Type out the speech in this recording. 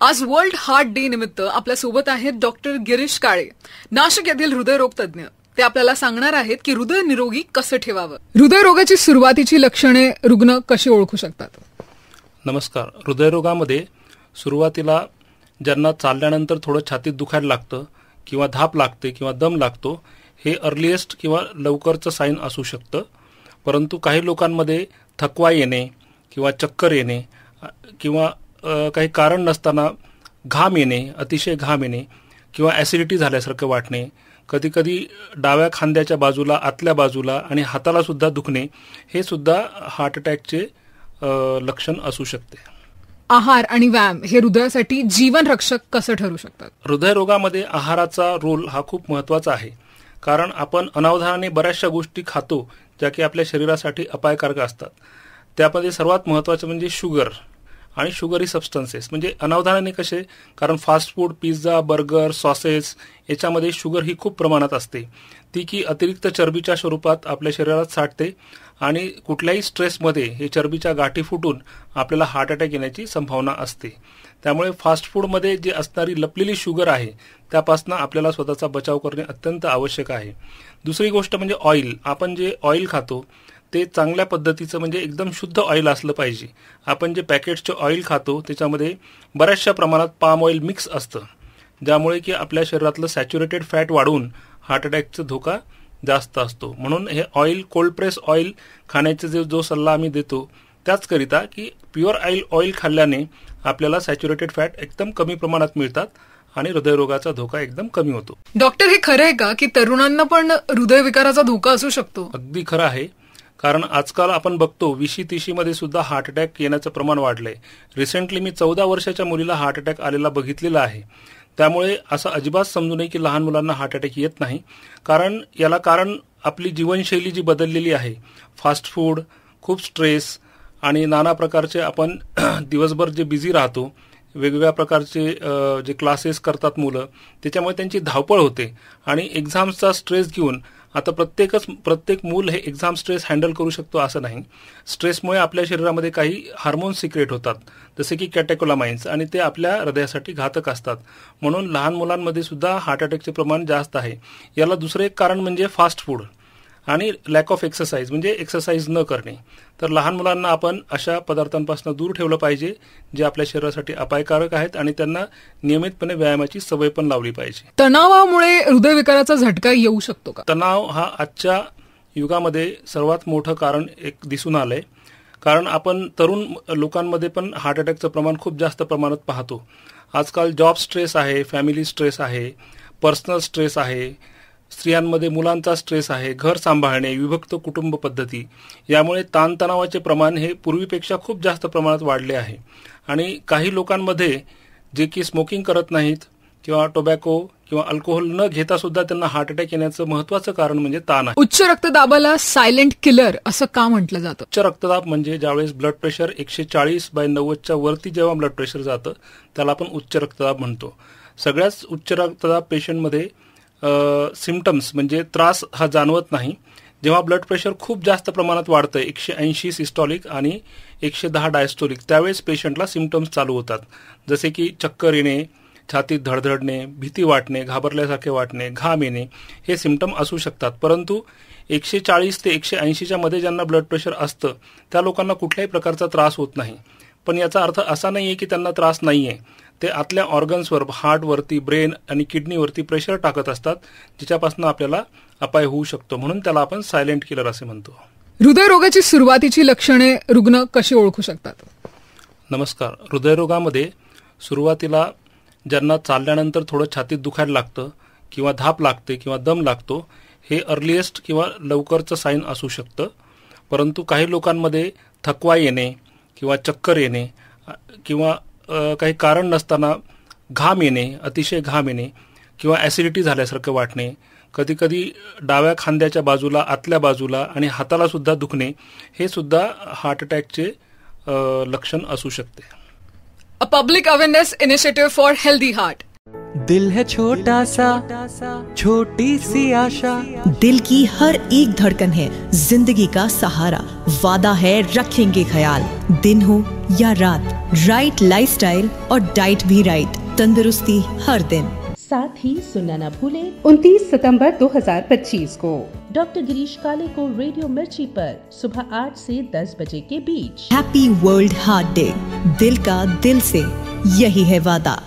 आज world heart day निमित्त आपल्या सोबत आहेत डॉक्टर गिरीश काळे, नाशिक येथील हृदयरोग तज्ज्ञ. ते आपल्याला सांगणार आहेत की हृदय निरोगी कसं ठेवावं. हृदयरोगाची सुरुवातीची लक्षणे रुग्ण कशी ओळखू शकतात? नमस्कार. हृदयरोगामध्ये सुरुवातीला ज्यांना चालल्यानंतर थोडं छातीत दुखायला लागतं किंवा धाप लागते किंवा दम लागतो, हे अर्लिएस्ट किंवा लवकरचं साईन असू शकतं. परंतु काही लोकांमध्ये थकवा येणे किंवा चक्कर येणे किंवा काही कारण नसताना घाम येणे, अतिशय घाम येणे किंवा ॲसिडिटी झाल्यासारखं वाटणे, कधीकधी डाव्या खांद्याच्या बाजूला, आतल्या बाजूला आणि हाताला सुद्धा दुखणे, हे सुद्धा हार्ट अटॅकचे लक्षण असू शकते. आहार आणि व्यायाम हे हृदयासाठी जीवन रक्षक कसं ठरू शकतात? हृदयरोगामध्ये आहाराचा रोल हा खूप महत्त्वाचा आहे. कारण आपण अनावधानाने बऱ्याचशा गोष्टी खातो ज्या की आपल्या शरीरासाठी अपायकारक असतात. त्यामध्ये सर्वात महत्त्वाचं म्हणजे शुगर आणि शुगरी सबस्टन्सेस. म्हणजे अनावधानाने कसे, कारण fast food, pizza, burger, sauces याच्यामध्ये शुगर ही खूप प्रमाणात असते. ती की अतिरिक्त चरबीच्या स्वरूपात आपल्या शरीरात साठते आणि कुठल्याही स्ट्रेसमध्ये हे चरबीच्या गाठी फुटून आपल्याला हार्ट अटॅक येण्याची संभावना असते. त्यामुळे फास्ट फूडमध्ये जी असणारी लपलेली शुगर आहे त्यापासून आपल्याला स्वतःचा बचाव करणे अत्यंत आवश्यक आहे. दुसरी गोष्ट म्हणजे ऑइल. आपण जे ऑइल खातो ते चांगल्या पद्धतीचं म्हणजे एकदम शुद्ध ऑइल असलं पाहिजे. आपण जे पॅकेटचे ऑइल खातो त्याच्यामध्ये बऱ्याचशा प्रमाणात पाम ऑइल मिक्स असतं, ज्यामुळे की आपल्या शरीरातलं सॅच्युरेटेड फॅट वाढवून हार्ट अटॅकचा धोका जास्त असतो. म्हणून हे ऑइल, कोल्ड प्रेस ऑइल खाण्याचे जो सल्ला आम्ही देतो त्याचकरिता की प्युअर ऑइल खाल्ल्याने आपल्याला सॅच्युरेटेड फॅट एकदम कमी प्रमाणात मिळतात आणि हृदयरोगाचा धोका एकदम कमी होतो. डॉक्टर, हे खरं आहे का की तरुणांना पण हृदयविकाराचा धोका असू शकतो? अगदी खरं आहे. कारण आजकाल आपण बघतो 20-30 मध्ये सुद्धा हार्ट अटॅक येण्याचं प्रमाण वाढलंय. रिसेंटली मी 14 वर्षाच्या मुलीला हार्ट अटॅक आलेला बघितलेला आहे. त्यामुळे असं अजिबात समजू नये की लहान मुलांना हार्ट अटॅक येत नाही. याला कारण आपली जीवनशैली जी बदललेली आहे, फास्ट फूड, खूप स्ट्रेस आणि नाना प्रकारचे आपण दिवसभर जे बिझी राहतो, वेगवेगळ्या प्रकारचे जे क्लासेस करतात मुलं, त्याच्यामुळे त्यांची धावपळ होते आणि एक्झाम्सचा स्ट्रेस घेऊन आता प्रत्येक मूल हे एक्झाम स्ट्रेस हँडल करू शकतो असं नाही. स्ट्रेसमुळे आपल्या शरीरामध्ये काही हार्मोन्स सिक्रेट होतात, जसे की कॅटेकोलामाइन्स, आणि ते आपल्या हृदयासाठी घातक असतात. म्हणून लहान मुलांमध्ये सुद्धा हार्ट अटॅकचे प्रमाण जास्त आहे. याला दुसरं एक कारण म्हणजे फास्ट फूड आणि लॅक ऑफ एक्सरसाइज, म्हणजे एक्सरसाइज न करणे. तर लहान मुलांना आपण अशा पदार्थांपासून दूर ठेवलं पाहिजे जे आपल्या शरीरासाठी अपायकारक आहेत आणि त्यांना नियमितपणे व्यायामाची सवय पण लावली पाहिजे. तणावामुळे हृदयविकाराचा झटका येऊ शकतो का? तणाव हा आजच्या युगामध्ये सर्वात मोठं कारण एक दिसून आलंय. कारण आपण तरुण लोकांमध्ये पण हार्ट अटॅकचं प्रमाण खूप जास्त प्रमाणात पाहतो. आजकाल जॉब स्ट्रेस आहे, फॅमिली स्ट्रेस आहे, पर्सनल स्ट्रेस आहे, स्त्रियांमध्ये मुलांचा स्ट्रेस आहे, घर सांभाळणे, विभक्त कुटुंब पद्धती, यामुळे ताणतणावाचे प्रमाण हे पूर्वीपेक्षा खूप जास्त प्रमाणात वाढले आहे. आणि काही लोकांमध्ये जे की स्मोकिंग करत नाहीत किंवा टोबॅको किंवा अल्कोहोल न घेता सुद्धा त्यांना हार्ट अटॅक येण्याचं महत्त्वाचं कारण म्हणजे ताण आहे. उच्च रक्तदाबाला सायलेंट किलर असं का म्हटलं जातं? उच्च रक्तदाब म्हणजे ज्यावेळेस ब्लड प्रेशर 140/90च्या वरती जेव्हा ब्लड प्रेशर जातं त्याला आपण उच्च रक्तदाब म्हणतो. सगळ्याच उच्च रक्तदाब पेशंटमध्ये सिम्पटम्स म्हणजे त्रास हा जाणवत नाही. जेव्हा ब्लड प्रेशर खूप जास्त प्रमाणात वाढतं, 180 सिस्टॉलिक आणि 110 डायस्टोलिक, त्यावेळेस पेशंटला सिम्पटम्स चालू होतात, जसे की चक्कर येणे, छातीत धडधडणे, भीती वाटणे, घाबरल्यासारखे वाटणे, घाम येणे, हे सिम्पटम असू शकतात. परंतु 140 ते 180च्या मध्ये ज्यांना ब्लड प्रेशर असतं त्या लोकांना कुठल्याही प्रकारचा त्रास होत नाही. पण याचा अर्थ असा नाही आहे की त्यांना त्रास नाही आहे. ते आतल्या ऑर्गन्सवर, हार्टवरती, ब्रेन आणि किडनीवरती प्रेशर टाकत असतात, ज्याच्यापासून आपल्याला अपाय होऊ शकतो. म्हणून त्याला आपण सायलेंट किलर असे म्हणतो. हृदयरोगाची सुरुवातीची लक्षणे रुग्ण कशी ओळखू शकतात? नमस्कार. हृदयरोगामध्ये सुरुवातीला ज्यांना चालल्यानंतर थोडं छातीत दुखायला लागतं किंवा धाप लागते किंवा दम लागतो, हे अर्लिएस्ट किंवा लवकरचं साईन असू शकतं. परंतु काही लोकांमध्ये थकवा येणे किंवा चक्कर येणे किंवा काही कारण नसताना घाम येणे, अतिशय घाम येणे किंवा ॲसिडिटी झाल्यासारखं वाटणे, कधीकधी डाव्या खांद्याच्या बाजूला, आतल्या बाजूला आणि हाताला सुद्धा दुखणे, हे सुद्धा हार्ट अटॅकचे लक्षण असू शकते. A public awareness initiative for healthy heart. दिल है छोटा सा, छोटी सी आशा, दिल की हर एक धड़कन है जिंदगी का सहारा, वादा है रखेंगे ख्याल, दिन हो या रात. राइट लाइफस्टाइल और डाइट भी राइट, तंदुरुस्ती हर दिन। साथ ही सुनना न भूले 29 सितंबर 2025 को डॉक्टर गिरीश काले को रेडियो मिर्ची पर सुबह 8 से 10 बजे के बीच। हैप्पी वर्ल्ड हार्ट डे, दिल का दिल से यही है वादा।